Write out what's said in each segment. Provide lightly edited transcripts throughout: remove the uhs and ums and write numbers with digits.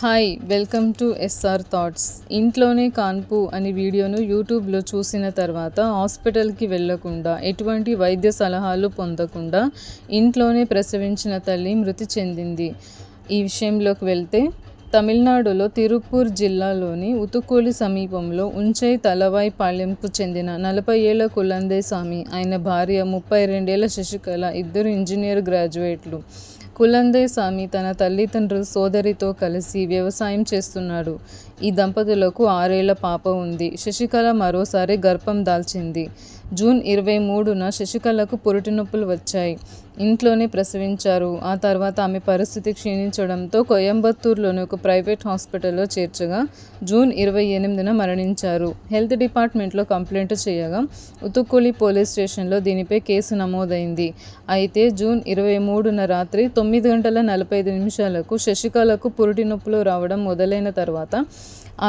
Hi welcome to S R thoughts. ఇంట్లోనే కాన్పు అనే వీడియోను యూట్యూబ్లో చూసిన తర్వాత హాస్పిటల్కి వెళ్లకుండా ఎటువంటి వైద్య సలహాలు పొందకుండా ఇంట్లోనే ప్రసవించిన తల్లి మృతి చెందింది. ఈ విషయంలోకి వెళ్తే తమిళనాడులో తిరుపూర్ జిల్లాలోని ఉతుకూలి సమీపంలో ఉంచై తలవాయి పాలెంకు చెందిన 40 ఏళ్ల కులందేస్వామి, ఆయన భార్య 32 ఏళ్ల శశికళ ఇద్దరు ఇంజనీర్ గ్రాడ్యుయేట్లు. కులందేస్వామి తన తల్లిదండ్రులు సోదరితో కలిసి వ్యవసాయం చేస్తున్నాడు. ఈ దంపతులకు 6 ఏళ్ల పాప ఉంది. శశికళ మరోసారి గర్భం దాల్చింది. జూన్ 23న శశికళకు పురిటి నొప్పులు వచ్చాయి. ఇంట్లోనే ప్రసవించారు. ఆ తర్వాత ఆమె పరిస్థితి క్షీణించడంతో కోయంబత్తూరులోని ఒక ప్రైవేట్ హాస్పిటల్లో చేర్చగా జూన్ 28న మరణించారు. హెల్త్ డిపార్ట్మెంట్లో కంప్లైంట్ చేయగా ఉతుకూలి పోలీస్ స్టేషన్లో దీనిపై కేసు నమోదైంది. అయితే జూన్ 23న రాత్రి 9:45 శశికళకు పురిటి నొప్పులు రావడం మొదలైన తర్వాత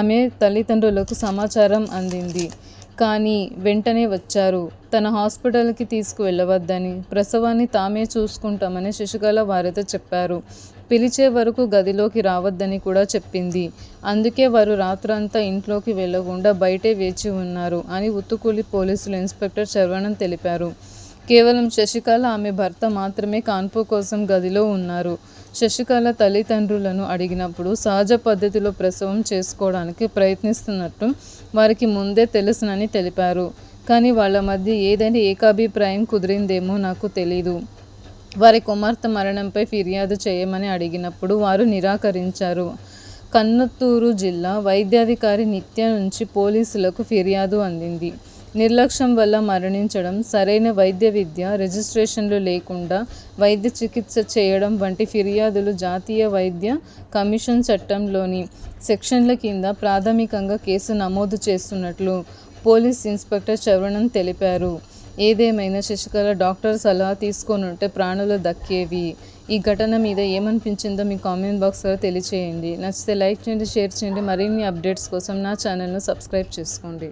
ఆమె తల్లిదండ్రులకు సమాచారం అందింది. కానీ వెంటనే వచ్చారు. తన హాస్పిటల్కి తీసుకువెళ్ళవద్దని, ప్రసవాన్ని తామే చూసుకుంటామని శశికళ వారితో చెప్పారు. పిలిచే వరకు గదిలోకి రావద్దని కూడా చెప్పింది. అందుకే వారు రాత్రంతా ఇంట్లోకి వెళ్లకుండా బయటే వేచి ఉన్నారు అని ఉతుకూలి పోలీసులు ఇన్స్పెక్టర్ శరవణన్ తెలిపారు. కేవలం శశికళ, ఆమె భర్త మాత్రమే కాన్పు కోసం గదిలో ఉన్నారు. శశికళ తల్లిదండ్రులను అడిగినప్పుడు సహజ పద్ధతిలో ప్రసవం చేసుకోవడానికి ప్రయత్నిస్తున్నట్టు వారికి ముందే తెలుసునని తెలిపారు. కానీ వాళ్ళ మధ్య ఏదైనా ఏకాభిప్రాయం కుదిరిందేమో నాకు తెలీదు. వారి కుమార్తె మరణంపై ఫిర్యాదు చేయమని అడిగినప్పుడు వారు నిరాకరించారు. కన్నత్తూరు జిల్లా వైద్యాధికారి నిత్య నుంచి పోలీసులకు ఫిర్యాదు అందింది. నిర్లక్ష్యం వల్ల మరణించడం, సరైన వైద్య విద్య, రిజిస్ట్రేషన్లు లేకుండా వైద్య చికిత్స చేయడం వంటి ఫిర్యాదులు జాతీయ వైద్య కమిషన్ చట్టంలోని సెక్షన్ల కింద ప్రాథమికంగా కేసు నమోదు చేస్తున్నట్లు పోలీస్ ఇన్స్పెక్టర్ శరవణన్ తెలిపారు. ఏదేమైనా శశికళ డాక్టర్ సలహా తీసుకొనుంటే ప్రాణాలు దక్కేవి. ఈ ఘటన మీద ఏమనిపించిందో మీ కామెంట్ బాక్స్లో తెలియచేయండి. నచ్చితే లైక్ చేయండి, షేర్ చేయండి. మరిన్ని అప్డేట్స్ కోసం నా ఛానల్ను సబ్స్క్రైబ్ చేసుకోండి.